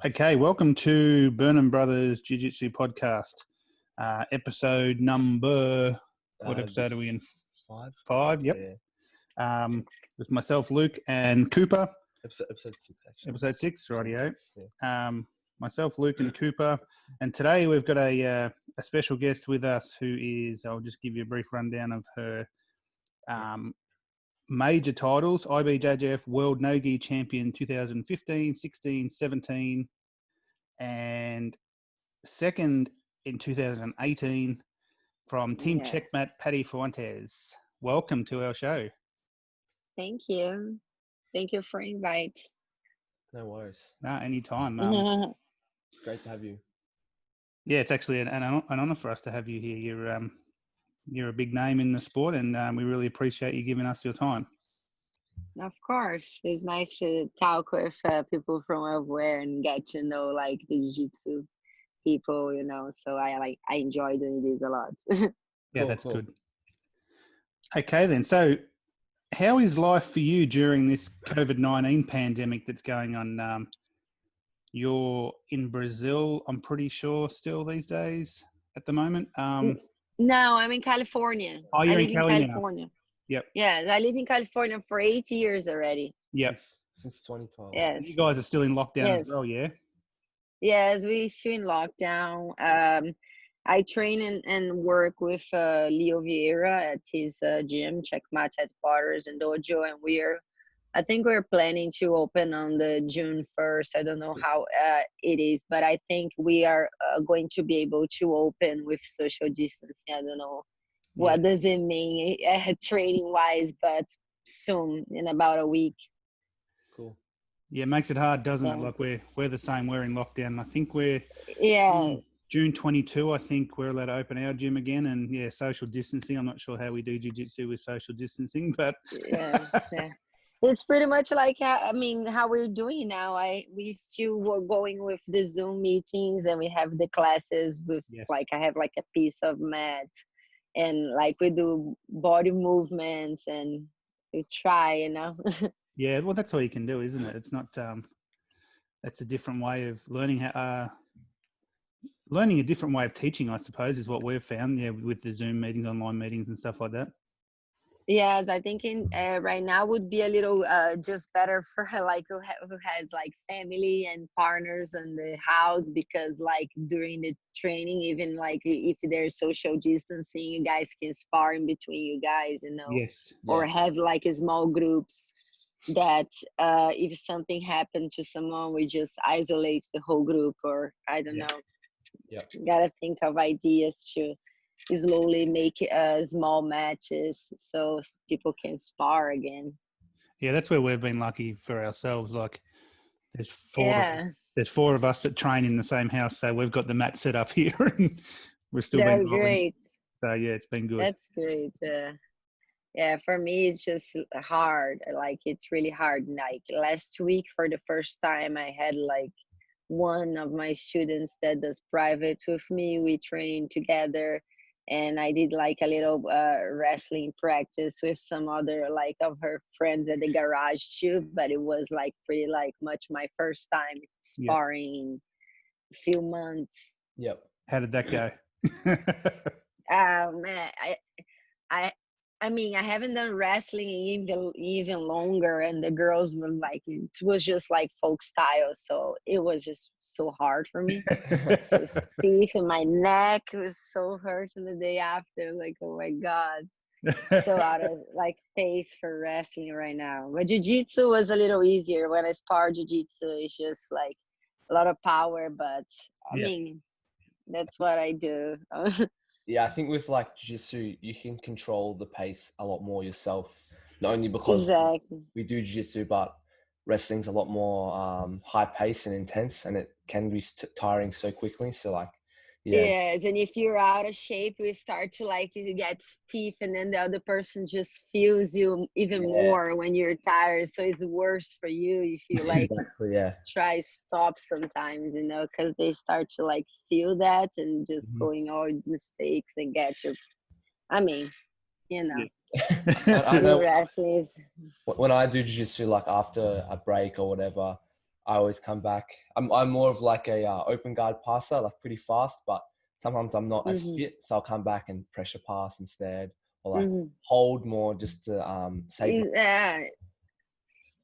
Okay, welcome to Burnham Brothers Jiu Jitsu podcast, episode number. What episode are we in? Five. Yep. Yeah. With myself, Luke, and Cooper. Episode 6, actually. Episode 6, rightio. Yeah. Myself, Luke, and Cooper, and today we've got a special guest with us who is. I'll just give you a brief rundown of her major titles: IBJJF World Nogi Champion 2015, 16, 17. And second in 2018 from Team Checkmat, Pati Fuentes. Welcome to our show. Thank you. Thank you for invite. No worries. No, anytime. It's great to have you. Yeah, it's actually an honor for us to have you here. You're a big name in the sport, and we really appreciate you giving us your time. Of course, it's nice to talk with people from everywhere and get to know like the jiu-jitsu people, So I enjoy doing this a lot. Yeah, Cool, that's cool. good. Okay, then. So, how is life for you during this COVID-19 pandemic that's going on? You're in Brazil, I'm pretty sure, still these days at the moment. No, I'm in California. Oh, you're in California. California. Yep. Yeah, I live in California for 8 years already. Yep. Since 2012. Yes. You guys are still in lockdown as Yes. well, yeah? Yes, we still in lockdown. I train and work with Leo Vieira at his gym, Checkmat headquarters in Dojo, and I think we're planning to open on the June 1st. I don't know how it is, but I think we are going to be able to open with social distancing. I don't know what does it mean training wise, but soon, in about a week. Cool. Yeah, it makes it hard, doesn't it? Like we're the same. We're in lockdown. I think we're June 22. I think we're allowed to open our gym again, and social distancing. I'm not sure how we do jiu-jitsu with social distancing, but yeah. It's pretty much like how we're doing now. We still were going with the Zoom meetings, and we have the classes with I have like a piece of mat, and like we do body movements, and we try, Yeah, well, that's all you can do, isn't it? It's not. That's a different way of learning how. Learning a different way of teaching, I suppose, is what we've found. Yeah, with the Zoom meetings, online meetings, and stuff like that. Yes, I think right now would be a little just better for who has like family and partners in the house, because like during the training, even like if there's social distancing, you guys can spar in between you guys, Yes. Or have like small groups that if something happened to someone, we just isolate the whole group, or I don't know. Yeah. Gotta think of ideas to slowly make small matches so people can spar again. Yeah, that's where we've been lucky for ourselves. Like there's four of us that train in the same house, so we've got the mat set up here, and we're still That's been rolling. great. So it's been good. That's great. Yeah, for me it's just hard. Like it's really hard. Like last week, for the first time, I had like one of my students that does private with me. We trained together, and I did like a little wrestling practice with some other like of her friends at the garage too, but it was like pretty like much my first time sparring in a few months. Yep. How did that go? Man, I haven't done wrestling even longer, and the girls were like, it was just like folk style, so it was just so hard for me. So stiff, and my neck was so hurting the day after. Like, oh my god, so out of like pace for wrestling right now. But jiu-jitsu was a little easier. When I spar jiu-jitsu, it's just like a lot of power, but I mean, that's what I do. Yeah, I think with like jiu-jitsu, you can control the pace a lot more yourself. Not only because we do jiu-jitsu, but wrestling's a lot more high pace and intense, and it can be tiring so quickly. So like, yes, and if you're out of shape, you start to like get stiff, and then the other person just feels you even more when you're tired. So it's worse for you if you like try stop sometimes, because they start to like feel that and just going all mistakes and get your. I mean, I know wrestling is. When I do jiu-jitsu, like after a break or whatever, I always come back. I'm more of like a open guard passer, like pretty fast, but sometimes I'm not as fit, so I'll come back and pressure pass instead, or like hold more just to save.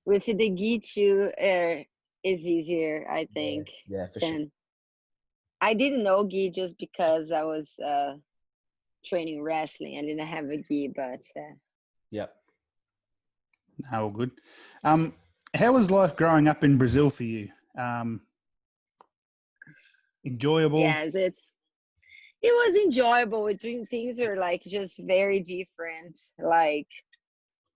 With the Gitu, is easier, I think. Yeah, for sure. I didn't know gi just because I was training wrestling. I didn't have a gi, but Yep. All good. How was life growing up in Brazil for you? Enjoyable? Yes, it was enjoyable. Things are like just very different. Like,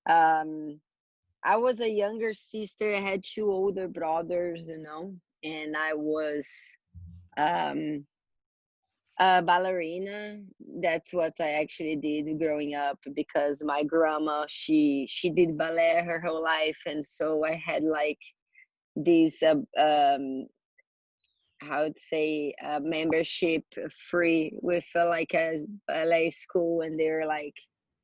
I was a younger sister. I had 2 older brothers, you know, and I was a ballerina. That's what I actually did growing up, because my grandma, she did ballet her whole life, and so I had like this how to say membership free with like a ballet school, and they're like,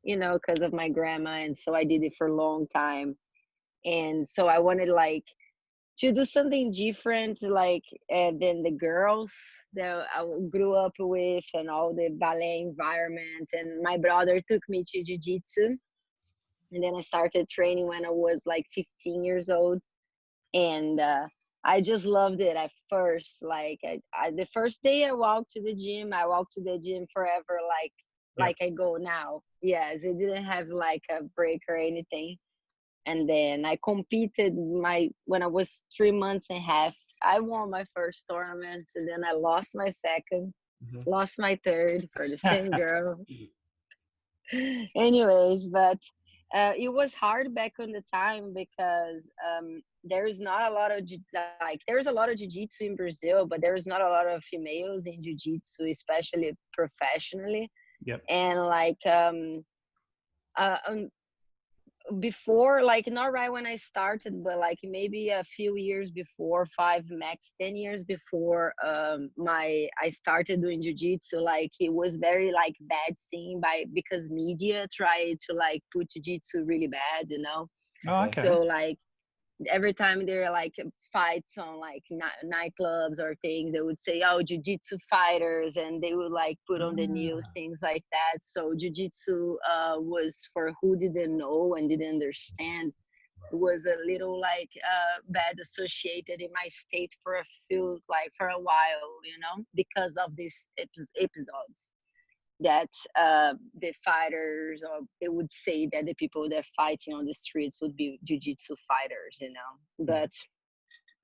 you know, because of my grandma, and so I did it for a long time, and so I wanted like to do something different, like than the girls that I grew up with and all the ballet environment. And my brother took me to Jiu Jitsu, and then I started training when I was like 15 years old, and I just loved it at first. Like the first day I walked to the gym, I walked to the gym forever, like I go now. Yes, it didn't have like a break or anything. And then I competed when I was 3 months and a half. I won my first tournament, and then I lost my second, lost my third for the same girl. Anyways, but it was hard back on the time, because there's not a lot of there's a lot of jiu-jitsu in Brazil, but there's not a lot of females in jiu-jitsu, especially professionally. Yep. And like before, like not right when I started, but like maybe a few years before, 5 max 10 years before I started doing jiu-jitsu, like it was very like bad seen because media tried to like put jiu-jitsu really bad, you know. Oh, okay. So like every time there are like fights on like nightclubs or things, they would say, oh, jiu-jitsu fighters, and they would like put on the news things like that. So jiu-jitsu was, for who didn't know and didn't understand, was a little like bad associated in my state for a while, you know, because of these episodes that the fighters, or they would say that the people that are fighting on the streets would be jiu-jitsu fighters, you know. But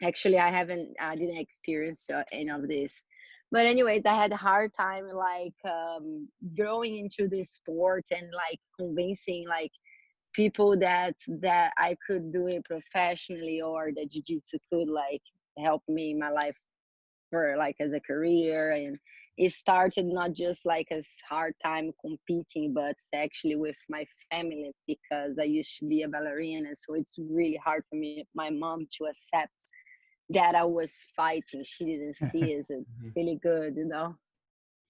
actually I didn't experience any of this. But anyways, I had a hard time like growing into this sport and like convincing like people that I could do it professionally, or that jiu-jitsu could like help me in my life for like as a career. And it started not just like a hard time competing, but actually with my family, because I used to be a ballerina, so it's really hard for my mom to accept that I was fighting. She didn't see it as really good, you know.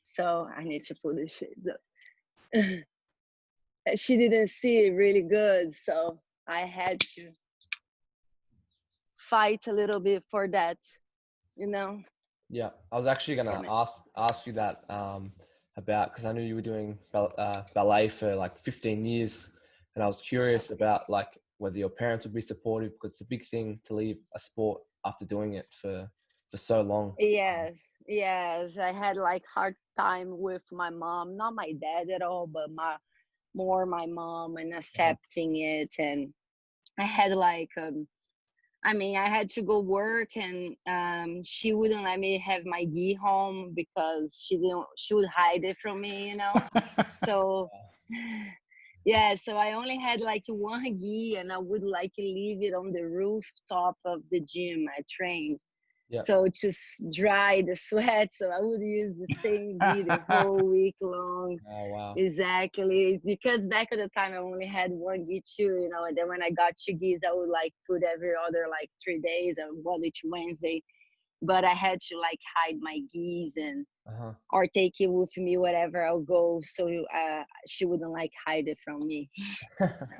So I need to put this shit up. She didn't see it really good, so I had to fight a little bit for that, you know. Yeah, I was actually gonna ask you that about, because I knew you were doing ballet for like 15 years, and I was curious about like whether your parents would be supportive, because it's a big thing to leave a sport after doing it for so long. Yes, I had like hard time with my mom, not my dad at all, but more my mom, and accepting it. And I had like I had to go work, and she wouldn't let me have my gi home, because she would hide it from me, you know. So yeah, so I only had like one gi, and I would like leave it on the rooftop of the gym I trained. Yep. So to dry the sweat, so I would use the same gi the whole week long. Oh, wow. Exactly, because back at the time I only had one gi too, you know, and then when I got 2 gis, I would like put every other like 3 days, and Monday to Wednesday. But I had to like hide my gis and or take it with me wherever I'll go, so she wouldn't like hide it from me.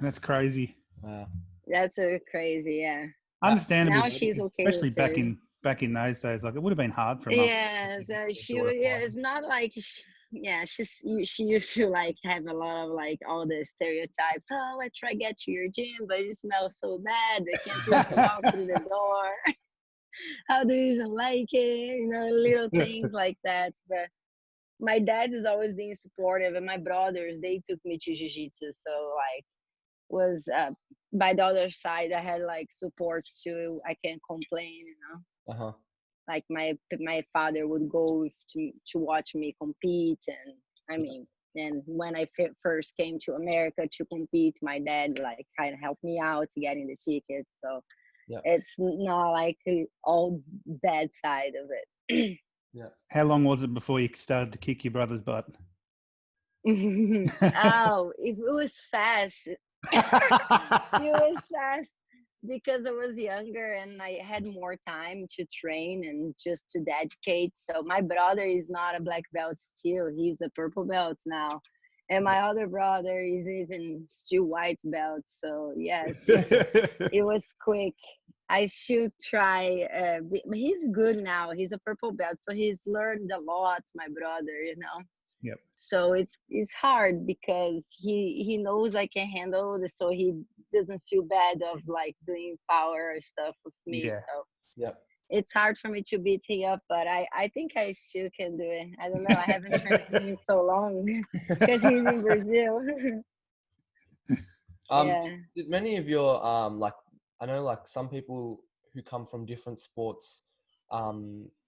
That's crazy. Wow. That's crazy, yeah. Understandable, Now she's okay especially with it. back in those days. Like it would have been hard for a mum. Yes, yeah, it's not like yeah, she used to like have a lot of like all the stereotypes. Oh, I try to get to your gym, but it smells so bad. They can't even walk through the door. How do you even like it? You know, little things like that. But my dad is always being supportive, and my brothers, they took me to jiu-jitsu, so like was by the other side, I had like support too. I can't complain, you know. Uh-huh. Like my father would go to watch me compete, and I mean, and when I first came to America to compete, my dad like kind of helped me out getting the tickets. So it's not like all bad side of it. Yeah. How long was it before you started to kick your brother's butt? Oh, it was fast. It was fast because I was younger and I had more time to train and just to dedicate. So my brother is not a black belt still. He's a purple belt now. And my other brother is even still white belt. So yes, it was quick. I should try. But he's good now. He's a purple belt. So he's learned a lot, my brother, you know. Yep. So it's hard because he knows I can handle this, so he doesn't feel bad of like doing power stuff with me. Yeah. So it's hard for me to beat him up, but I think I still can do it. I don't know. I haven't trained him in so long because he's in Brazil. Yeah. Did many of your like, I know like some people who come from different sports,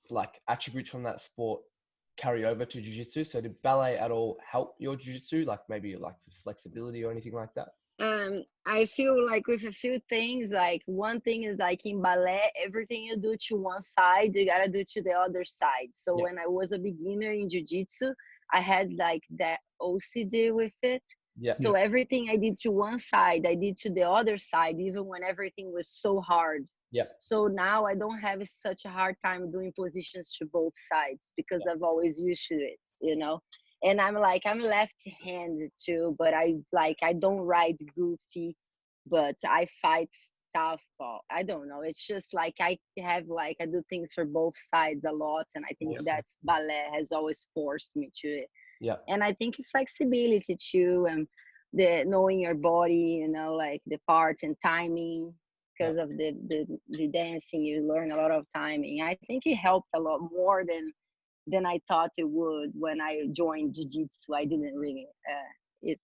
like attributes from that sport carry over to jiu-jitsu? So did ballet at all help your jiu-jitsu, like maybe like flexibility or anything like that? I feel like with a few things, like one thing is like in ballet, everything you do to one side, you gotta do to the other side. So when I was a beginner in jiu-jitsu, I had like that OCD with it. So everything I did to one side, I did to the other side, even when everything was so hard. So now I don't have such a hard time doing positions to both sides because I've always used to it, you know. And I'm left-handed too, but I don't ride goofy, but I fight southpaw. I don't know. It's just like I do things for both sides a lot, and I think that's ballet has always forced me to it. And I think flexibility too, and the knowing your body, you know, like the parts and timing. Because of the dancing, you learn a lot of timing. I think it helped a lot more than I thought it would when I joined jiu-jitsu. I didn't really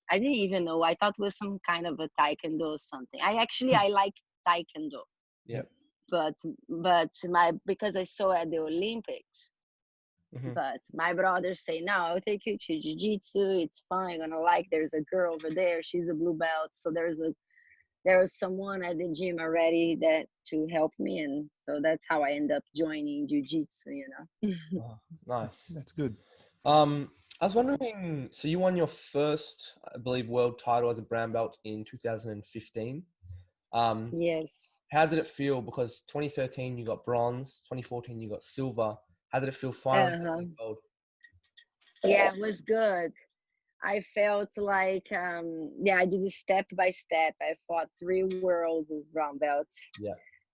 I didn't even know. I thought it was some kind of a taekwondo or something. I like taekwondo. But because I saw at the Olympics. But my brothers say, no, I'll take you to jiu-jitsu. It's fine. You're gonna like. There's a girl over there. She's a blue belt. So there was someone at the gym already to help me, and so that's how I end up joining jiu-jitsu, you know. Oh, nice. That's good. I was wondering, so you won your first, I believe, world title as a brown belt in 2015. Yes. How did it feel? Because 2013 you got bronze, 2014 you got silver. How did it feel finally getting gold? Yeah, it was good. I felt like, I did it step by step. I fought 3 worlds of brown belts,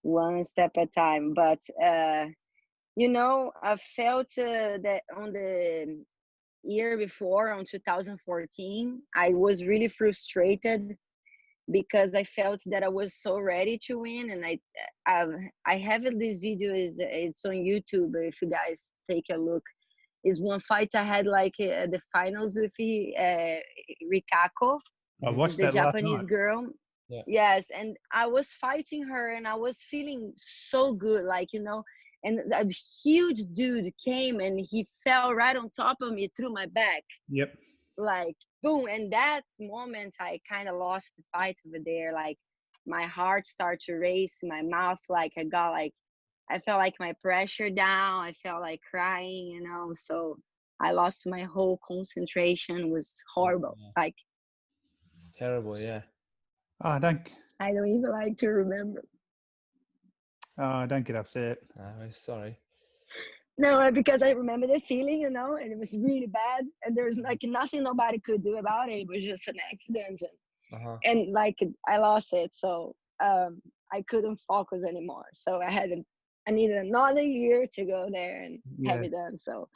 one step at a time. But, you know, I felt that on the year before, on 2014, I was really frustrated because I felt that I was so ready to win. And I have this video, it's on YouTube, if you guys take a look. Is one fight I had like the finals with Rikako, I watched the that Japanese last night. girl. Yes, and I was fighting her and I was feeling so good, like, you know, and a huge dude came and he fell right on top of me through my back. Like, boom. And that moment I kind of lost the fight over there. Like my heart started to race, my mouth, like I felt like my pressure down. I felt like crying, you know. So I lost my whole concentration. It was horrible. Like terrible, yeah. Oh, I don't even like to remember. Oh, don't get upset. I'm sorry. No, because I remember the feeling, you know, and it was really bad. And there's like nothing nobody could do about it. It was just an accident. And like I lost it. So I couldn't focus anymore. So I needed another year to go there and have it done. So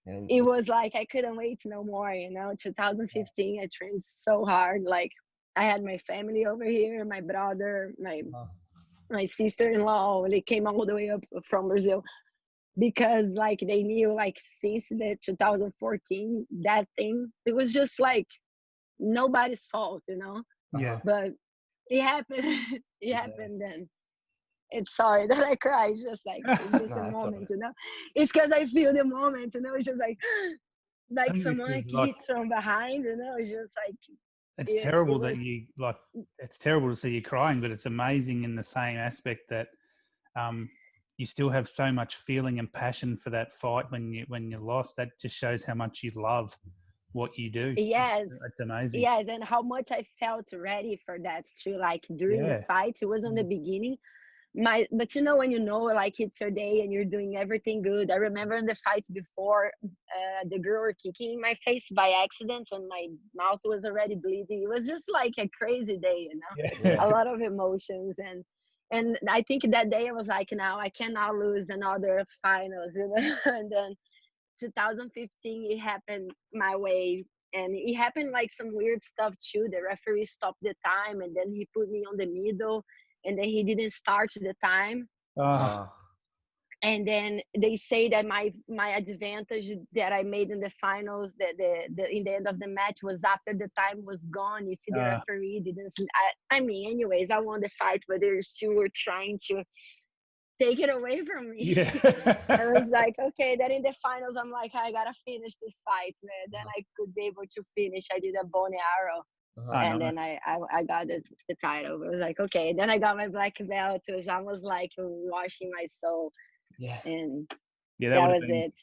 it was like I couldn't wait no more, 2015 I trained so hard. Like I had my family over here, my brother, my sister-in-law, they came all the way up from Brazil because like they knew like since the 2014 that thing, it was just like nobody's fault, but it happened. It happened. And it's sorry that I cry. It's just like it's just a moment, It's because I feel the moment, It's just like someone hits from behind, It's just like it's terrible that you like. It's terrible to see you crying, but it's amazing in the same aspect that you still have so much feeling and passion for that fight when you lost. That just shows how much you love what you do. Yes, it's amazing. Yes, and how much I felt ready for that too. Like during the fight, it was on the beginning. But when like it's your day and you're doing everything good. I remember in the fights before, the girl were kicking my face by accident and my mouth was already bleeding. It was just like a crazy day, a lot of emotions. And I think that day I was like, now I cannot lose another finals, And then 2015 it happened my way, and it happened like some weird stuff too. The referee stopped the time and then he put me on the middle, and then he didn't start the time. And then they say that my advantage that I made in the finals, that the in the end of the match, was after the time was gone. If the referee didn't, I mean, anyways, I won the fight, but they still were trying to take it away from me. I was like, okay. Then in the finals, I'm like, I gotta finish this fight, man. Then I could be able to finish. I did a bow and arrow. And then I got the title. It was like, okay. Then I got my black belt. It was almost like washing my soul. And that was it.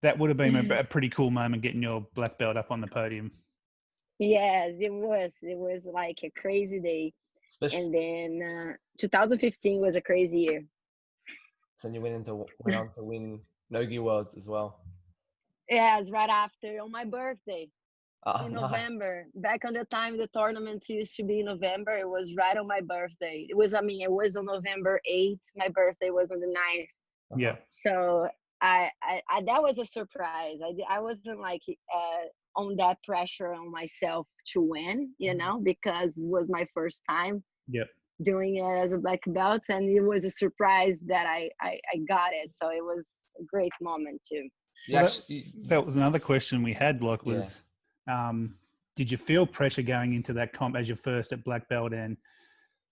That would have been a pretty cool moment, getting your black belt up on the podium. Yes, it was. It was like a crazy day. And then 2015 was a crazy year. So you went on to win Nogi Worlds as well. Yeah, it's right after, on my birthday. In November. Back on the time the tournament used to be in November, it was right on my birthday. It was on November 8th. My birthday was on the 9th. Yeah. So I that was a surprise. I wasn't like on that pressure on myself to win, because it was my first time doing it as a black belt, and it was a surprise that I got it. So it was a great moment too. Yeah, that was another question we had, was did you feel pressure going into that comp as your first at black belt and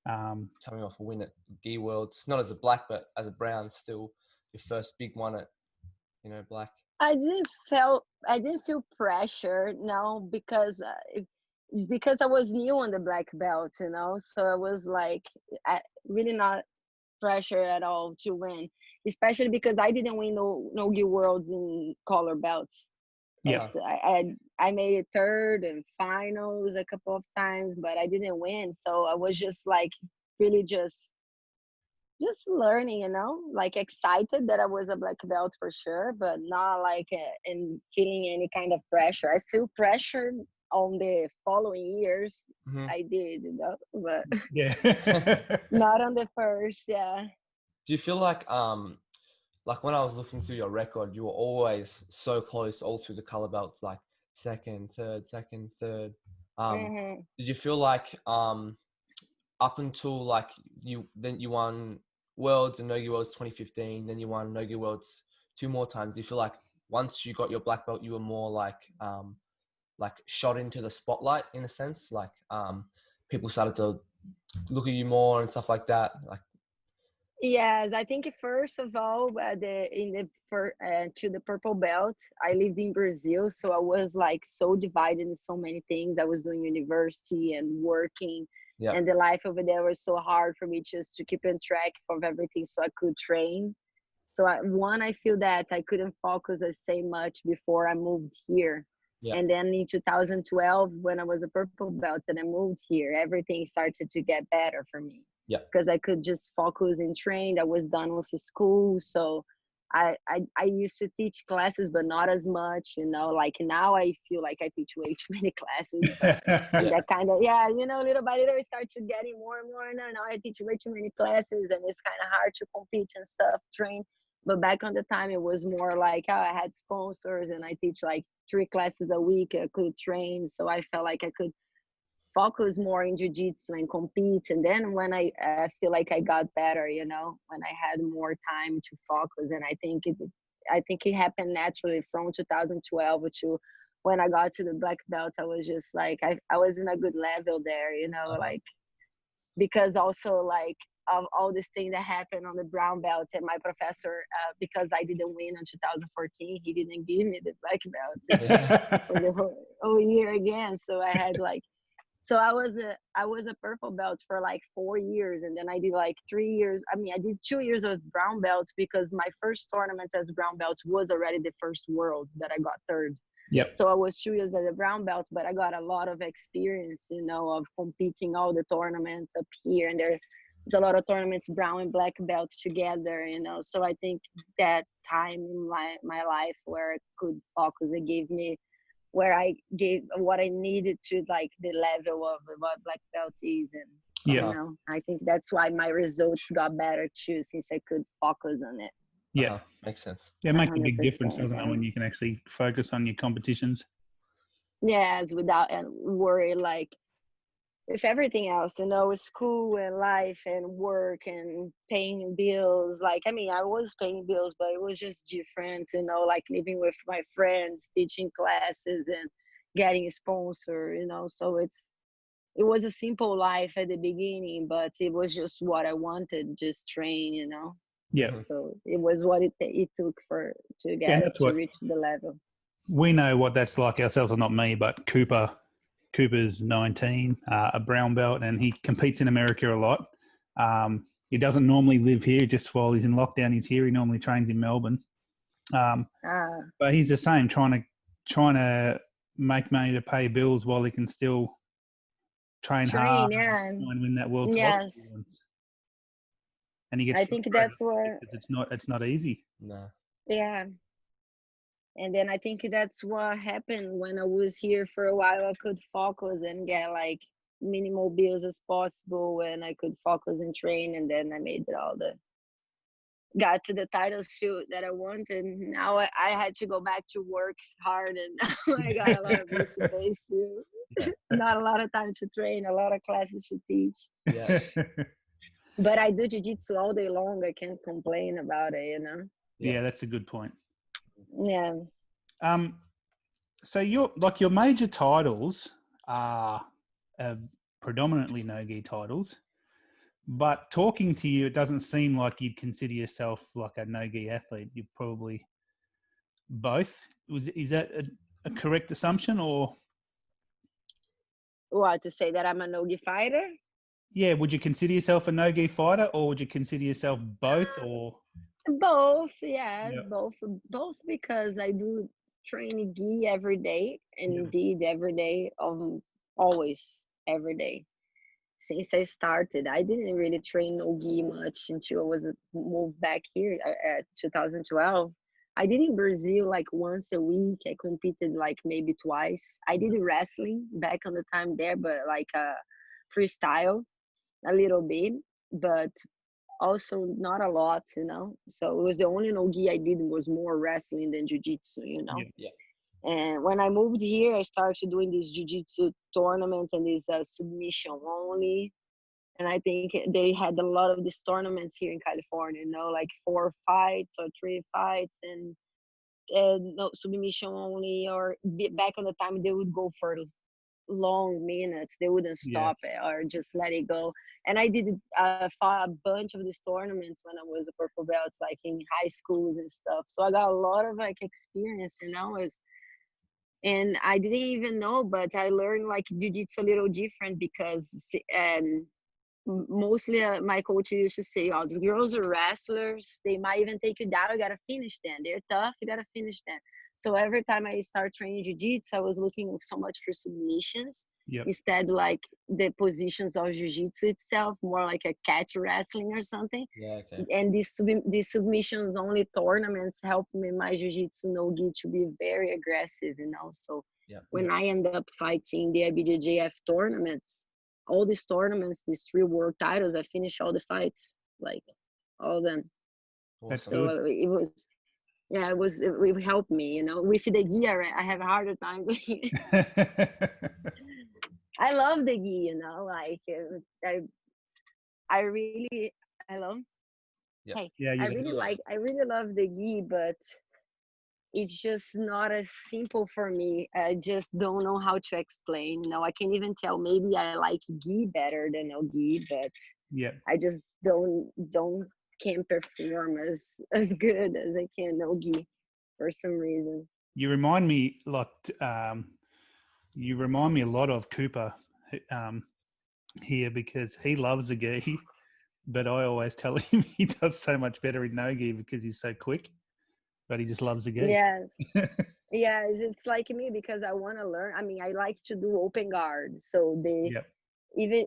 coming off a win at Gi Worlds, not as a black but as a brown, still your first big one at black? I didn't feel pressure, no, because I was new on the black belt, so I was like really not pressure at all to win, especially because I didn't win Nogi Worlds in color belts. I made it third in finals a couple of times, but I didn't win. So I was just like really just learning, like excited that I was a black belt for sure, but not like in feeling any kind of pressure. I feel pressure on the following years. I did, but not on the first. Yeah. Do you feel like when I was looking through your record, you were always so close all through the color belts, like second, third. Did you feel like up until like you won Worlds and Nogi Worlds 2015, then you won Nogi Worlds 2 more times? Do you feel like once you got your black belt, you were more like shot into the spotlight in a sense? Like people started to look at you more and stuff like that? Like, yes, I think first of all, to the purple belt, I lived in Brazil, so I was like so divided in so many things. I was doing university and working, and the life over there was so hard for me just to keep on track of everything, so I could train. So I feel that I couldn't focus as much before I moved here. And then in 2012, when I was a purple belt and I moved here, everything started to get better for me. Because I could just focus and train. I was done with school, so I used to teach classes, but not as much, you know, like now I feel like I teach way too many classes, but that kind of, yeah, you know, little by little I start to getting more and more. And now I teach way too many classes and it's kind of hard to compete and stuff, train. But back on the time, it was more like, oh, I had sponsors and I teach like 3 classes a week. I could train. So I felt like I could focus more in jiu-jitsu and compete. And then when I feel like I got better, you know, when I had more time to focus, and I think it happened naturally from 2012 to when I got to the black belt. I was just like, I was in a good level there, you know, like, because also like of all this thing that happened on the brown belt, and my professor, because I didn't win in 2014, he didn't give me the black belt for the whole year again. So I had like, so I was a purple belt for like 4 years, and then I did like 3 years. I mean, I did 2 years of brown belts because my first tournament as brown belt was already the first worlds that I got third. Yep. So I was 2 years as a brown belt, but I got a lot of experience, you know, of competing all the tournaments up here, and there's a lot of tournaments, brown and black belts together, you know. So I think that time in my life where I could focus, it gave me, where I gave what I needed to like the level of what black belt is. And you know, I think that's why my results got better too, since I could focus on it. Yeah, makes sense. Yeah, it makes a big difference, doesn't it, when you can actually focus on your competitions? Yes, without and worry like with everything else, you know, with school and life and work and paying bills. Like, I mean, I was paying bills, but it was just different, you know, like living with my friends, teaching classes and getting a sponsor, you know. So it was a simple life at the beginning, but it was just what I wanted, just train, you know. Yeah. So it was what it took to get to reach the level. We know what that's like ourselves, or not me, but Cooper's 19, a brown belt, and he competes in America a lot. He doesn't normally live here. Just while he's in lockdown, he's here. He normally trains in Melbourne. But he's the same, trying to make money to pay bills while he can still train hard and win that world title. And he gets. I think that's where it's not easy. No. Yeah. And then I think that's what happened when I was here for a while. I could focus and get like minimal bills as possible, and I could focus and train. And then I made it got to the title shoot that I wanted. Now I had to go back to work hard, and now I got a lot of bills to pay too. Not a lot of time to train, a lot of classes to teach. Yeah. But I do jiu-jitsu all day long. I can't complain about it, you know? Yeah, that's a good point. Yeah. So your major titles are predominantly Nogi titles, but talking to you, it doesn't seem like you'd consider yourself like a Nogi athlete. You're probably both. Is that a correct assumption, or? What, to say that I'm a Nogi fighter? Yeah, would you consider yourself a Nogi fighter, or would you consider yourself both, or? Both, yes, both because I do train gi every day, and indeed every day, always every day. Since I started, I didn't really train Nogi much until I was moved back here at 2012. I did in Brazil like once a week. I competed like maybe twice. I did wrestling back on the time there, but like freestyle a little bit, but also not a lot, you know. So it was the only Nogi I did was more wrestling than jiu-jitsu, you know. Yeah. And when I moved here, I started doing these jiu-jitsu tournaments and these submission only. And I think they had a lot of these tournaments here in California, you know, like 4 fights or 3 fights and no submission only. Or back on the time, they would go for long minutes. They wouldn't stop it or just let it go. And I did fought a bunch of these tournaments when I was a purple belt, like in high schools and stuff. So I got a lot of like experience, you know. And I didn't even know, but I learned like jiu-jitsu a little different because mostly my coach used to say, oh, these girls are wrestlers. They might even take you down. You got to finish them. They're tough. You got to finish them. So every time I start training jiu-jitsu, I was looking so much for submissions. Yep. Instead, like the positions of jiu-jitsu itself, more like a catch wrestling or something. Yeah, okay. And these submissions only tournaments helped me my jiu-jitsu no-gi to be very aggressive, you know. So when I end up fighting the BJJF tournaments, all these tournaments, these 3 world titles, I finished all the fights, like all of them. That's so good. it was, yeah, it helped me, you know. With the gear, I have a harder time doing it. I love the gi, you know, like I really, hello. Yeah. Hey, Yeah, I really love the gi, but it's just not as simple for me. I just don't know how to explain. You know, I can't even tell. Maybe I like gi better than no gi, but I just can't perform as good as I can no gi for some reason. You remind me a lot. You remind me a lot of Cooper here, because he loves the gi, but I always tell him he does so much better in no gi because he's so quick. But he just loves the gi. Yes. Yes, it's like me because I want to learn. I mean, I like to do open guard. So even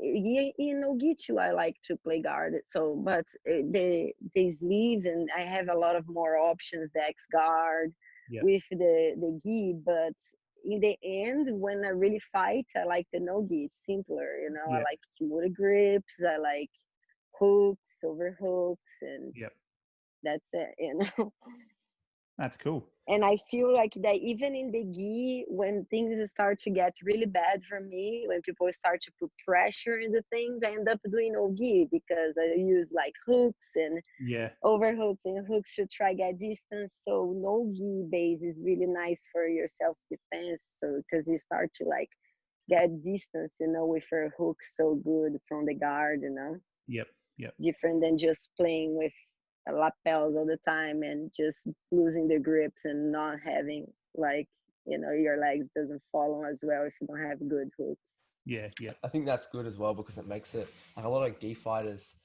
in no-gi too, I like to play guard. So, but the sleeves, and I have a lot of more options, the X guard with the gi. But in the end, when I really fight, I like the no-gi. It's simpler, you know. I like kimura grips. I like hooks, over hooks, and that's it, you know. That's cool. And I feel like that even in the gi, when things start to get really bad for me, when people start to put pressure in the things, I end up doing no gi because I use like hooks and overhooks and hooks to try get distance. So no gi base is really nice for your self defense. So because you start to like get distance, you know, with your hooks so good from the guard, you know. Yep. Different than just playing with lapels all the time and just losing the grips and not having, like, you know, your legs doesn't follow as well if you don't have good hooks. Yeah. I think that's good as well because it makes it like a lot of gi fighters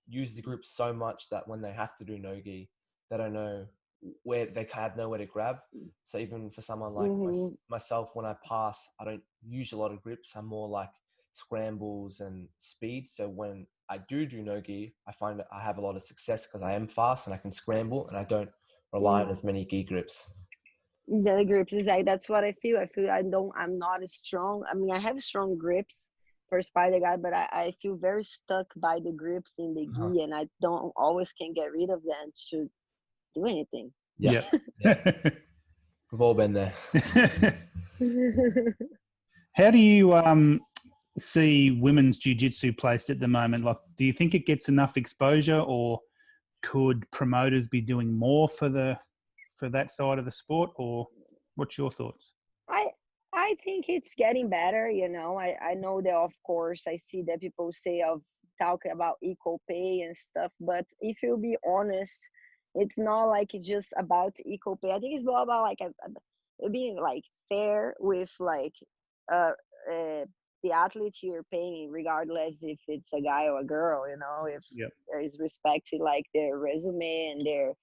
use the grip so much that when they have to do no gi, they don't know where they have nowhere to grab. So even for someone like myself, when I pass, I don't use a lot of grips. I'm more like scrambles and speed. So when I do no gi, I find that I have a lot of success because I am fast and I can scramble and I don't rely on as many gi grips. The grips is like, that's what I feel. I'm not as strong. I mean, I have strong grips for spider guy, but I feel very stuck by the grips in the gi, and I don't always can get rid of them to do anything. Yeah. We've all been there. How do you see women's jiu-jitsu placed at the moment? Like, do you think it gets enough exposure, or could promoters be doing more for that side of the sport, or what's your thoughts? I think it's getting better, you know. I know that, of course, I see that people say of talking about equal pay and stuff, but if you'll be honest, it's not like it's just about equal pay. I think it's more about like being like fair with like the athletes you're paying, regardless if it's a guy or a girl, you know, if is respected like their resume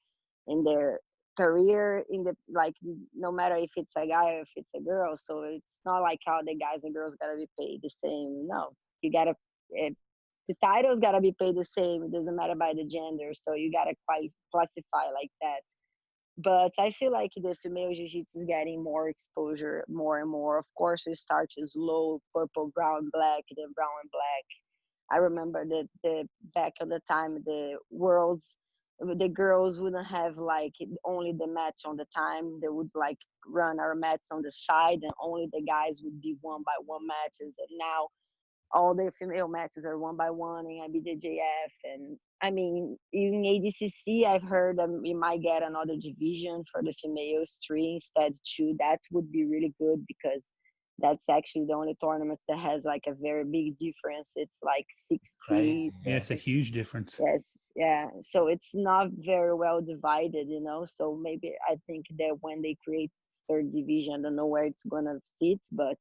and their career in the, like, no matter if it's a guy or if it's a girl. So it's not like how the guys and girls gotta be paid the same. No, you gotta the titles gotta be paid the same. It doesn't matter by the gender. So you gotta quite classify like that. But I feel like the female jiu-jitsu is getting more exposure, more and more. Of course, we start as low, purple, brown, black, then brown and black. I remember that the back of the time, the girls wouldn't have like only the mats on the time. They would like run our mats on the side, and only the guys would be 1-by-1 matches. And now all the female matches are 1-by-1 in IBJJF. And I mean, in ADCC, I've heard that we might get another division for the females, 3 instead 2. That would be really good because that's actually the only tournament that has like a very big difference. It's like 60. Crazy. Yeah, it's a huge difference. Yes, yeah. So it's not very well divided, you know. So maybe I think that when they create 3rd division, I don't know where it's gonna fit, but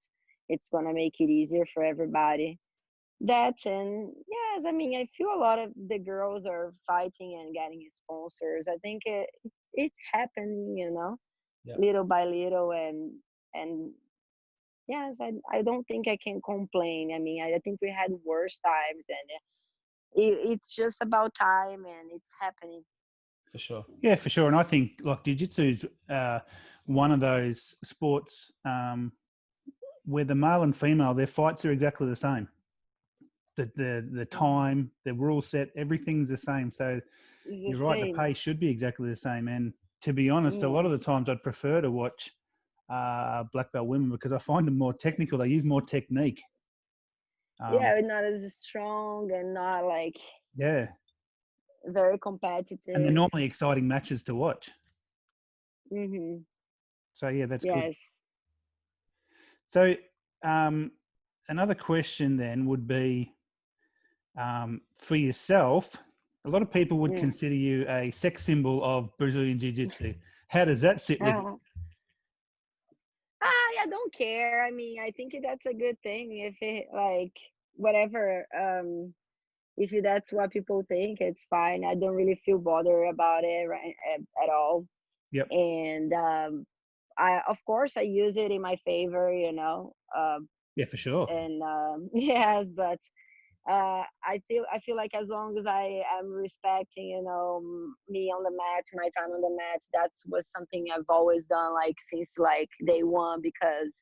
it's gonna make it easier for everybody. That, and yes, I mean, I feel a lot of the girls are fighting and getting sponsors. I think it's happening, you know. little by little, and yes, I don't think I can complain. I mean, I think we had worse times, and it's just about time, and it's happening. For sure. Yeah, for sure. And I think like jiu-jitsu is one of those sports where the male and female, their fights are exactly the same. The time, the rule set, everything's the same. So you're right, the pace should be exactly the same. And to be honest, a lot of the times I'd prefer to watch black belt women because I find them more technical. They use more technique. Not as strong and not like very competitive. And they're normally exciting matches to watch. Mm-hmm. So yeah, that's good. So another question then would be for yourself. A lot of people would consider you a sex symbol of Brazilian Jiu-Jitsu. How does that sit with you? I don't care. I mean, I think that's a good thing. If it like whatever, if that's what people think, it's fine. I don't really feel bothered about it at all. Yep. And I of course I use it in my favor, you know. Yeah, for sure. And yes, but I feel like as long as I am respecting, you know, me on the mat, my time on the mat, that was something I've always done, like since like day one, because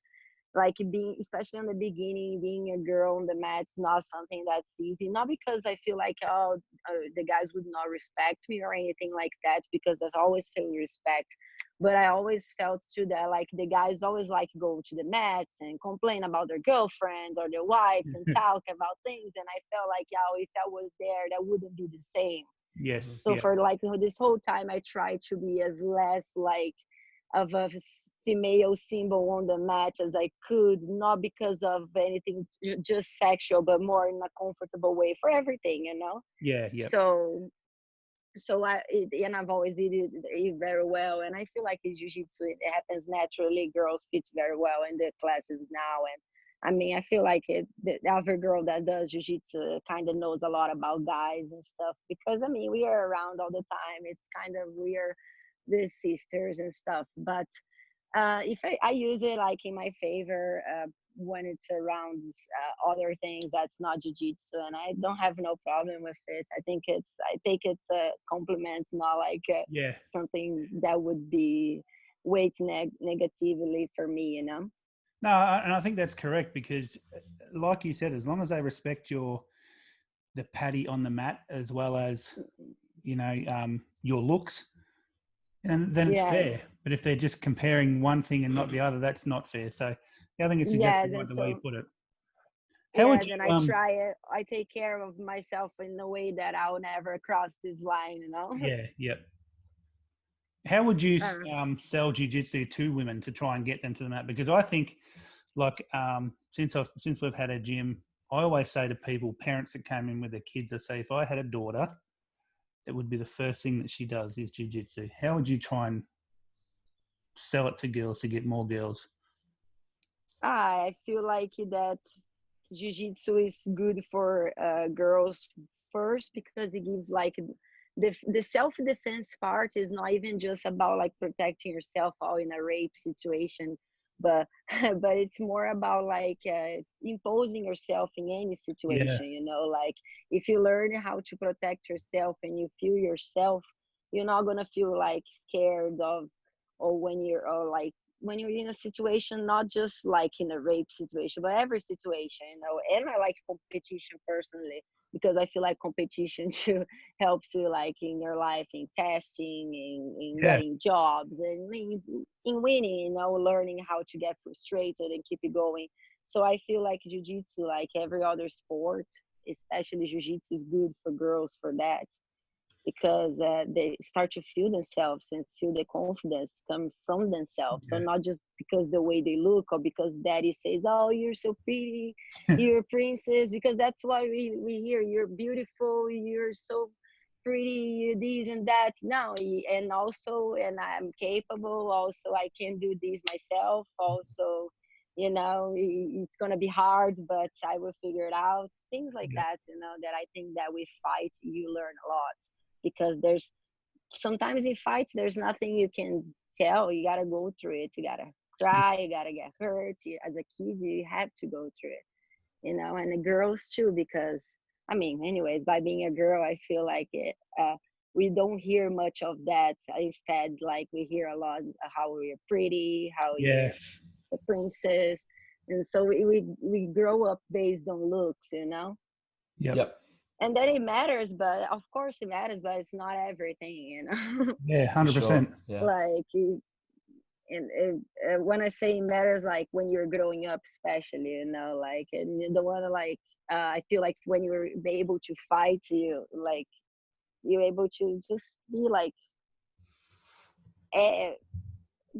like being, especially in the beginning, being a girl on the mat is not something that's easy. Not because I feel like the guys would not respect me or anything like that, because I've always felt respect. But I always felt too that like the guys always like go to the mats and complain about their girlfriends or their wives and talk about things. And I felt like, if I was there, that wouldn't be the same. Yes. So for like this whole time, I tried to be as less like of a female symbol on the mat as I could, not because of anything just sexual, but more in a comfortable way for everything, you know? Yeah. So I've always did it very well, and I feel like in jiu-jitsu it happens naturally. Girls fit very well in the classes now, and I mean I feel like the other girl that does jiu-jitsu kind of knows a lot about guys and stuff, because I mean we are around all the time. It's kind of we're the sisters and stuff, but if I use it like in my favor when it's around other things that's not jiu-jitsu, and I don't have no problem with it. I think it's a compliment, not like something that would be weighed negatively for me, you know. No, and I think that's correct, because like you said, as long as they respect the Pati on the mat, as well as you know your looks, and then it's fair. But if they're just comparing one thing and not the other, that's not fair. So I think it's exactly right the way you put it. And I try it. I take care of myself in a way that I'll never cross this line, you know? Yeah. How would you sell jiu-jitsu to women to try and get them to the mat? Because I think, like, since we've had a gym, I always say to people, parents that came in with their kids, I say, if I had a daughter, it would be the first thing that she does is jiu-jitsu. How would you try and sell it to girls to get more girls? I feel like that jiu-jitsu is good for girls first, because it gives like the self-defense part is not even just about like protecting yourself all in a rape situation, but but it's more about like imposing yourself in any situation, you know. Like if you learn how to protect yourself and you feel yourself, you're not gonna feel like scared of, or when you're in a situation, not just like in a rape situation, but every situation, you know. And I like competition personally, because I feel like competition too helps you like in your life, in testing, in getting jobs, and in winning, you know, learning how to get frustrated and keep it going. So I feel like jiu-jitsu, like every other sport, especially jiu-jitsu, is good for girls for that, because they start to feel themselves and feel the confidence come from themselves. So not just because the way they look, or because daddy says, oh, you're so pretty, you're a princess, because that's why we hear you're beautiful, you're so pretty, you're this and that. No, and also, and I'm capable, also I can do this myself also, you know. It's going to be hard, but I will figure it out, things like that, you know. That I think that with fight you learn a lot, because there's sometimes in fights there's nothing you can tell, you gotta go through it. You gotta cry, you gotta get hurt. As a kid, you have to go through it, you know, and the girls too, because I mean, anyways, by being a girl, I feel like it. We don't hear much of that. Instead, like we hear a lot how we're pretty, how Yeah. you're the princess, and so we grow up based on looks, you know. Yep. And then it matters, but of course it matters, but it's not everything, you know. Yeah, 100%. Sure. Yeah. Like when I say it matters, like when you're growing up, especially, you know, like, and you don't want to like. I feel like when you're able to fight, you're able to just be like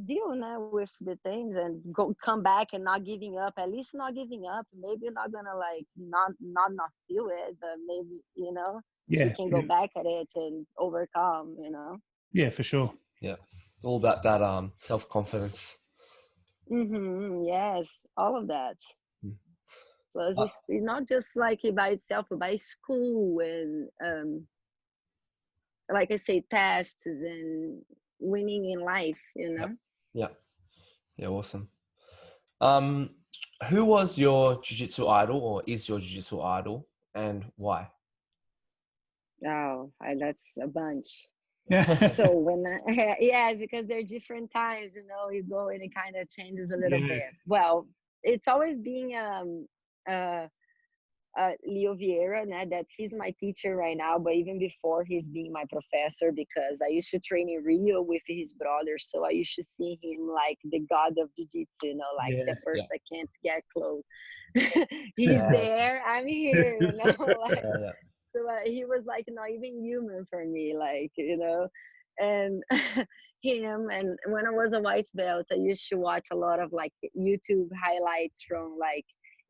deal now with the things and go come back and not giving up. At least not giving up. Maybe you're not gonna like not feel it, but maybe, you know, Yeah. you can go back at it and overcome, you know. Yeah, for sure. Yeah, it's all about that self-confidence. Yes, all of that. Plus it's not just like by itself, but by school and like I say, tests and winning in life, you know. Yeah, awesome. Who was your jiu-jitsu idol, or is your jiu-jitsu idol, and why? Oh, that's a bunch. Yeah. So when yes, because they're different times, you know, you go and it kind of changes a little bit. Well, it's always being Leo Vieira, that he's my teacher right now, but even before he's being my professor, because I used to train in Rio with his brother, so I used to see him like the god of jiu-jitsu, you know, like the person I can't get close. He's there, I'm here, you know, like so he was like not even human for me, like, you know. And him, and when I was a white belt, I used to watch a lot of like YouTube highlights from like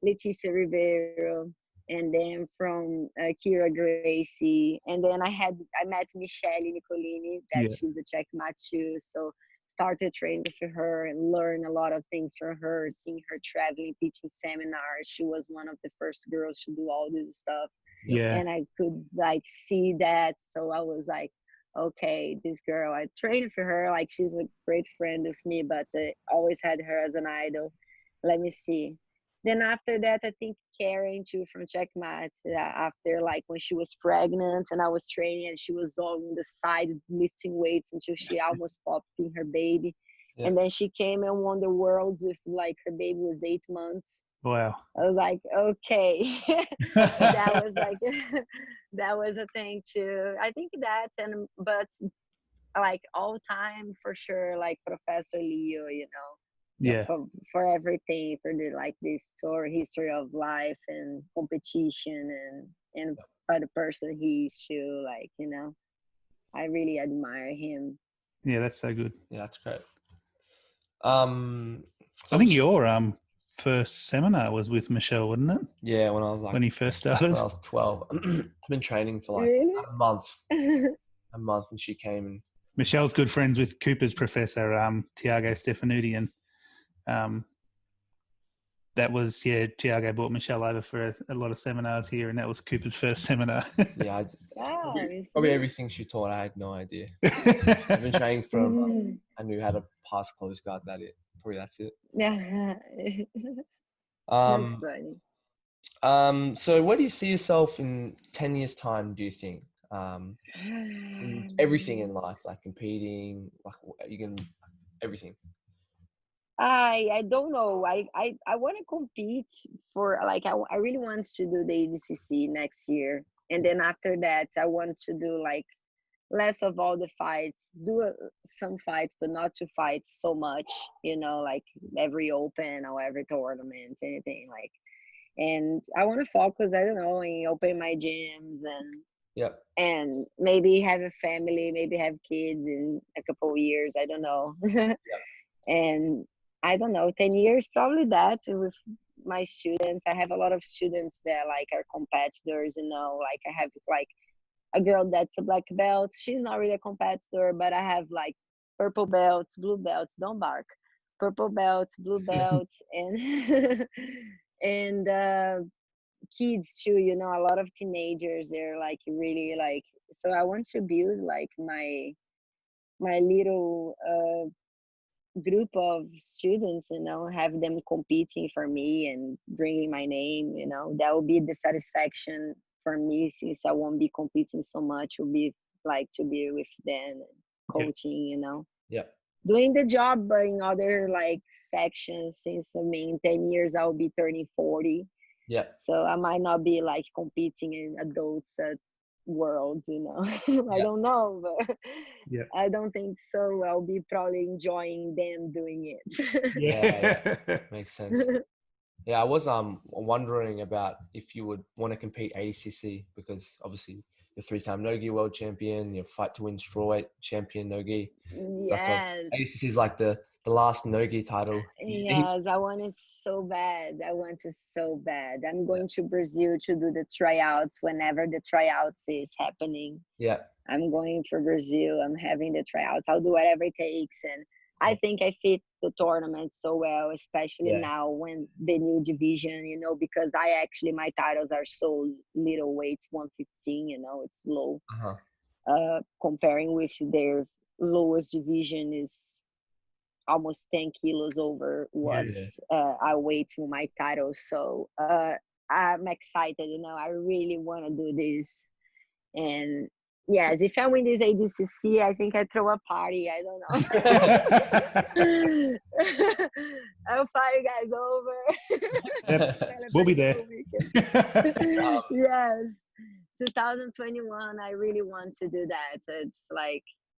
Leticia Ribeiro, and then from Kira Gracie, and then I met Michelle Nicolini, that she's a Checkmat too, so started training for her and learn a lot of things from her, seeing her traveling, teaching seminars. She was one of the first girls to do all this stuff. And I could like see that, so I was like, okay, this girl, I trained for her, like she's a great friend of me, but I always had her as an idol. Let me see. Then after that, I think Karen too from Checkmat. After like when she was pregnant and I was training, and she was all on the side lifting weights until she almost popped in her baby. And then she came and won the worlds with like her baby was 8 months. Wow. I was like, okay. That was like that was a thing too. I think that, and but like all time for sure, like Professor Leo, you know. For everything, for the like this story, history of life and competition, and for the person he is too, like, you know, I really admire him. Yeah, that's so good. Yeah, that's great. I think your first seminar was with Michelle, wasn't it? Yeah, when I was like, when he first started. When I was 12. I've been training for like a month, and she came. And Michelle's good friends with Cooper's professor, Tiago Stefanuti, and that was, Tiago brought Michelle over for a lot of seminars here, and that was Cooper's first seminar. Yeah, probably everything she taught, I had no idea. I've been training from, I knew how to pass close guard, that's it. Yeah. That's funny. So where do you see yourself in 10 years' time, do you think? In everything in life, like competing, like you can, everything. I don't know. I want to compete for like I really want to do the ADCC next year, and then after that I want to do like less of all the fights, do some fights, but not to fight so much, you know, like every open or every tournament, anything like. And I want to focus, I don't know, in open my gyms and maybe have a family, maybe have kids in a couple of years. I don't know. And I don't know, 10 years, probably that with my students. I have a lot of students that like are competitors, you know, like I have like a girl that's a black belt. She's not really a competitor, but I have like purple belts, blue belts, don't bark, purple belts, blue belts, and and kids too, you know, a lot of teenagers. They're like really like, so I want to build like my little group of students, have them competing for me and bringing my name, that will be the satisfaction for me, since I won't be competing so much. Will be like to be with them and coaching, Yeah. doing the job, but in other like sections, since I mean 10 years I'll be turning 40. Yeah. So I might not be like competing in adults world, I don't know, but I don't think so. I'll be probably enjoying them doing it. Yeah. Makes sense. Yeah, I was wondering about if you would want to compete ADCC, because obviously you're 3-time Nogi World Champion, you're Fight to Win strawweight champion Nogi. Yes. ADCC is like the last Nogi title. Yes, I want it so bad. I want it so bad. I'm going to Brazil to do the tryouts whenever the tryouts is happening. Yeah. I'm going for Brazil. I'm having the tryouts. I'll do whatever it takes. And I think I fit the tournament so well, especially now when the new division, because my titles are so little weights, 115, it's low. Comparing with their lowest division is almost 10 kilos over what I weigh to my title. So I'm excited, I really want to do this. And yes, if I win this ADCC, I think I throw a party. I don't know. I'll fly you guys over. Yep. We'll be there. Yes. 2021, I really want to do that.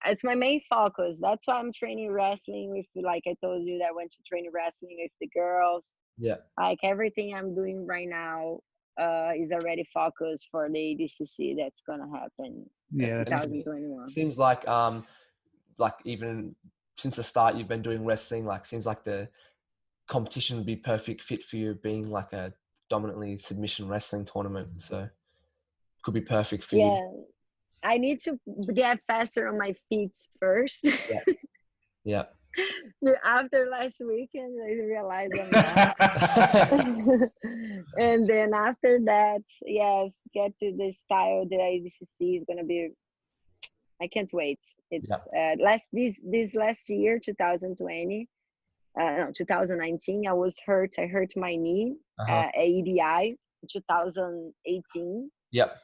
It's my main focus. That's why I'm training wrestling with, like I told you, that I went to train wrestling with the girls. Yeah. Like everything I'm doing right now is already focused for the ADCC that's gonna happen. Yeah, 2021. Seems like even since the start you've been doing wrestling. Like seems like the competition would be perfect fit for you, being like a dominantly submission wrestling tournament. So could be perfect for you. I need to get faster on my feet first. Yeah. After last weekend, I realized I'm not. And then after that, yes, get to the style. The ADCC is gonna be. I can't wait. It's this last year, 2020. No, 2019. I was hurt. I hurt my knee. AEBI 2018. Yep.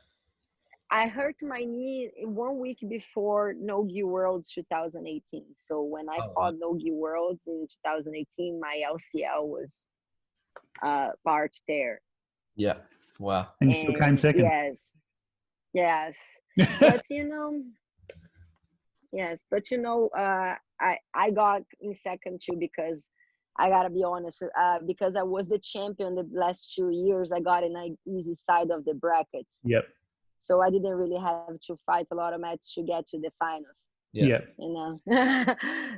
I hurt my knee 1 week before Nogi Worlds 2018. So when I fought Nogi Worlds in 2018, my LCL was part there. Yeah. Wow. And you still came second. Yes. But I got in second too, because I gotta be honest, because I was the champion the last 2 years. I got in an easy side of the bracket. Yep. So I didn't really have to fight a lot of matches to get to the finals. Yeah.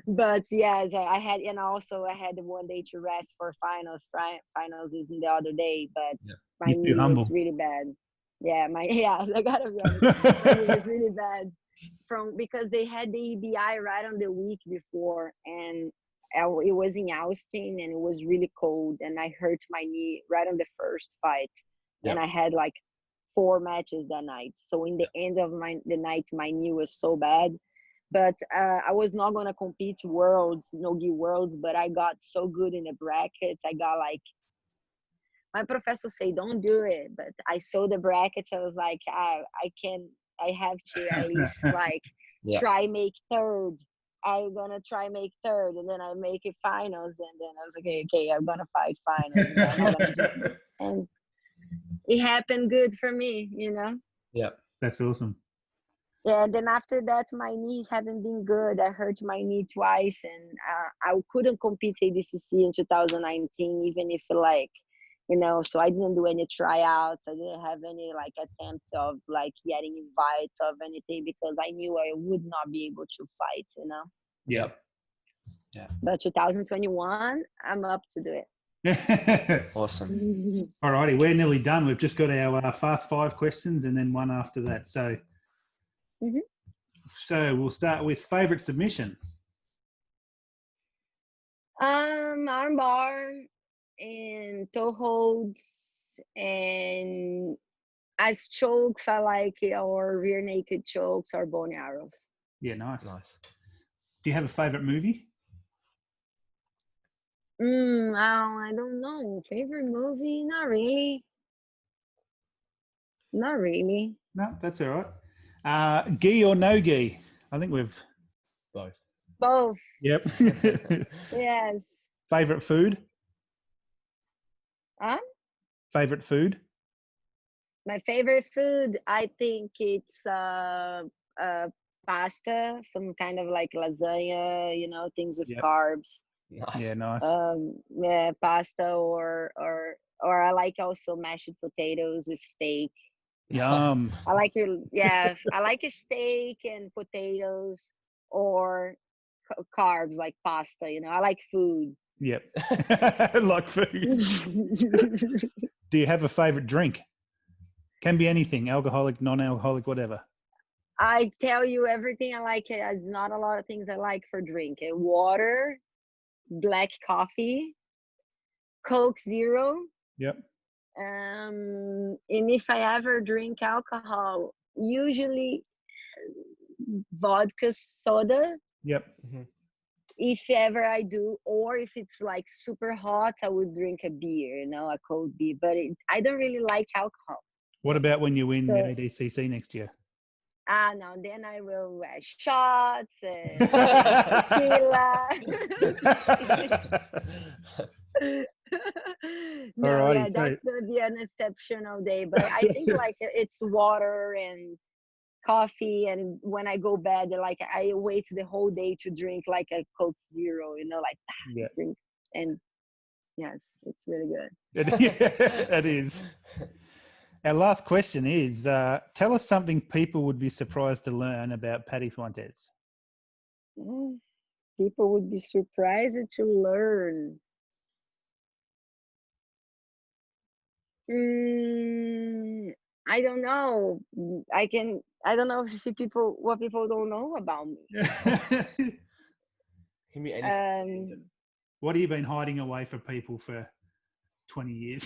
But yes, I had, and also I had 1 day to rest for finals. Finals is the other day, but my knee was really bad. Yeah, I gotta be honest. My knee was really bad because they had the EBI right on the week before, and it was in Austin, and it was really cold, and I hurt my knee right on the first fight, and I had like 4 matches that night. So in the end of the night, my knee was so bad. But I was not going to compete Nogi Worlds, but I got so good in the brackets. I got my professor said, don't do it. But I saw the brackets. I was like, I have to at least try make third. I'm going to try make third. And then I make it finals. And then I was like, okay, I'm going to fight finals. And it happened good for me, Yeah, that's awesome. Yeah, and then after that, my knees haven't been good. I hurt my knee twice, and I couldn't compete ADCC in 2019, even if so I didn't do any tryouts. I didn't have any attempts of getting invites of anything, because I knew I would not be able to fight, Yep. Yeah. But 2021, I'm up to do it. Awesome. All righty, we're nearly done. We've just got our fast 5 questions and then one after that. So, so we'll start with favorite submission. Armbar and toe holds, and as chokes I like it, or rear naked chokes or bone arrows. Yeah, nice. Do you have a favorite movie? I don't know. Favorite movie? Not really. Not really. No, that's all right. Gi or no gi? I think we've Both. Both. Yep. Yes. Favorite food? Huh? Favorite food? My favorite food, I think it's pasta, some kind of like lasagna, things with Yep. carbs. Nice. Yeah, nice. Yeah, pasta or I like also mashed potatoes with steak. Yum. I like it. Yeah, I like a steak and potatoes or carbs like pasta. I like food. Yep. Like food. Do you have a favorite drink? Can be anything, alcoholic, non-alcoholic, whatever. I tell you everything I like. It's not a lot of things I like for drink. Water, black coffee, Coke Zero. Yep. And if I ever drink alcohol, usually vodka soda. Yep. If ever I do, or if it's like super hot, I would drink a beer, a cold beer. But I don't really like alcohol. What about when you win the ADCC next year? No, then I will shots and tequila. No, yeah, that's gonna be an exceptional day. But I think like it's water and coffee, and when I go bed, like I wait the whole day to drink like a Coke Zero, like drink. And yes, it's really good. It is. Our last question is, tell us something people would be surprised to learn about Pati Fuentes. People would be surprised to learn. I don't know. I don't know what people don't know about me. Can be anything. What have you been hiding away from people for 20 years?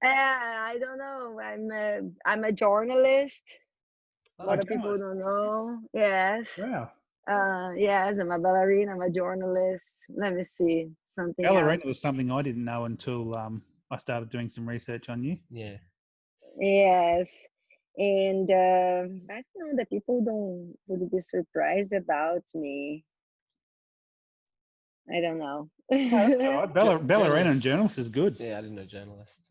I don't know. I'm a journalist. A lot of people don't know. Yes. Wow. Yes, I'm a ballerina. I'm a journalist. Let me see something. Ballerina was something I didn't know until I started doing some research on you. Yeah. Yes. And I don't know that people would be surprised about me. I don't know. That's all right. Ballerina and journalist is good. Yeah, I didn't know journalist.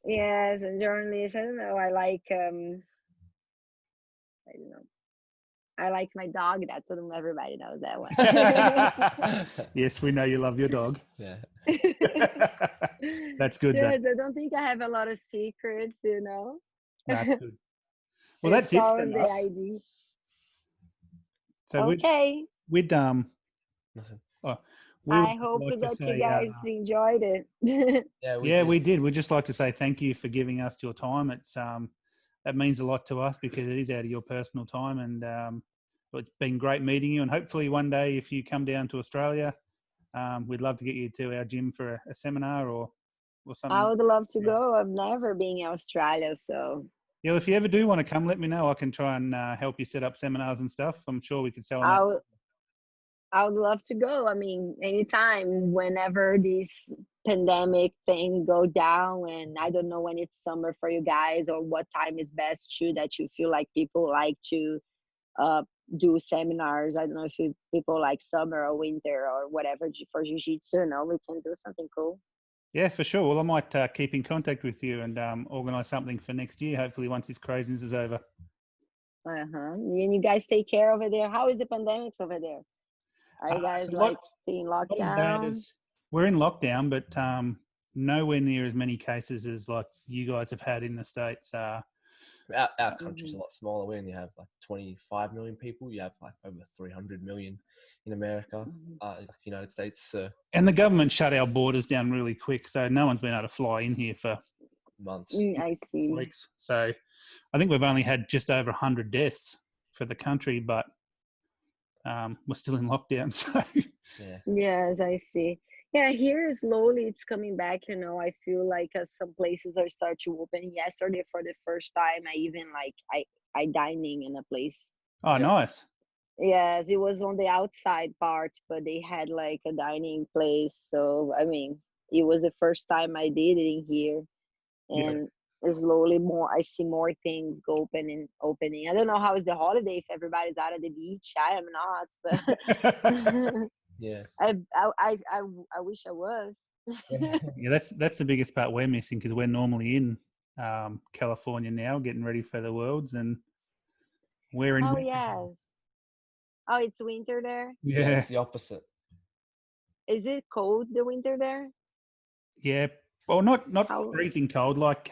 Yes, a journalist. I don't know. I like I don't know. I like my dog. That's what everybody knows that one. Yes, we know you love your dog. Yeah. That's good. Yes, I don't think I have a lot of secrets, That's good. Well, that's it for the us. ID. So okay. We'd I hope that you guys enjoyed it. Yeah, we did. We'd just like to say thank you for giving us your time. It's that means a lot to us because it is out of your personal time, and it's been great meeting you. And hopefully one day, if you come down to Australia, we'd love to get you to our gym for a seminar or something. I would love to go. I've never been in Australia, so. Yeah, if you ever do want to come, let me know. I can try and help you set up seminars and stuff. I'm sure we could sell them. I would love to go. I mean, anytime, whenever this pandemic thing go down, and I don't know when it's summer for you guys or what time is best that you feel like people like to do seminars. I don't know if people like summer or winter or whatever for Jiu-Jitsu. We can do something cool. Yeah, for sure. Well, I might keep in contact with you and organise something for next year, hopefully once this craziness is over. And you guys take care over there. How is the pandemic over there? Are you guys staying locked down? We're in lockdown, but nowhere near as many cases as like you guys have had in the States. Our country's a lot smaller. We only have like 25 million people. You have like over 300 million in America, United States. So. And the government shut our borders down really quick, so no one's been able to fly in here for months. I see. Weeks. So I think we've only had just over 100 deaths for the country, but we're still in lockdown. So yeah. Yes, I see. Yeah, here slowly it's coming back. I feel like some places are start to open. Yesterday, for the first time, I even I dining in a place. Oh, nice. Yes, it was on the outside part, but they had like a dining place. So I mean, it was the first time I did it in here, Yeah. and slowly more I see more things go opening. I don't know how is the holiday if everybody's out at the beach. I am not, but Yeah. I wish I was. Yeah, that's the biggest part we're missing because we're normally in California now, getting ready for the Worlds, and we're in. Oh winter. yes. Oh, it's winter there. Yeah, it's Yeah, the opposite. Is it cold the winter there? yeah. Well, not How freezing cold. Like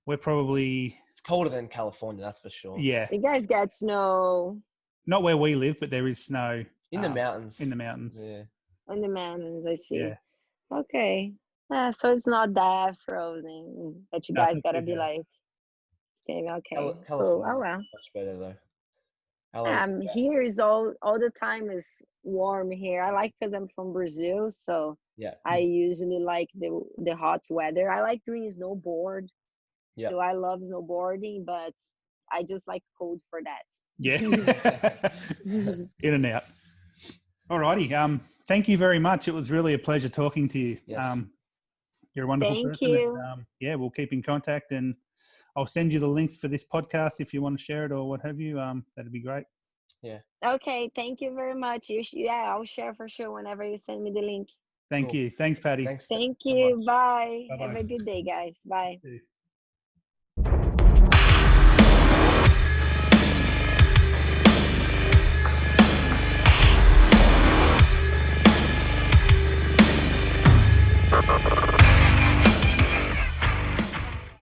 we're probably It's colder than California, that's for sure. yeah, you guys get snow not where we live, but there is snow In the mountains. In the mountains, Yeah. in the mountains? I see. yeah. Okay. So it's not that frozen, but you No, it's guys not gotta too be bad. like, okay, cool. California Oh is well. much better though. LA is the best. Here is all the time is warm here. I like because I'm from Brazil, so Yeah. I usually like the hot weather. I like doing snowboard, Yeah. so I love snowboarding, but I just like cold for that. Yeah, in and out. Alrighty. Thank you very much. It was really a pleasure talking to you. Yes. You're a wonderful Thank person. you. And, yeah, we'll keep in contact, and I'll send you the links for this podcast if you want to share it or what have you. That'd be great. Yeah. Okay, thank you very much. Yeah, I'll share for sure whenever you send me the link. Thank Cool. you. Thanks, Patty. Thanks Thank so you. much. Bye. Bye-bye. Have a good day, guys. Bye. You too.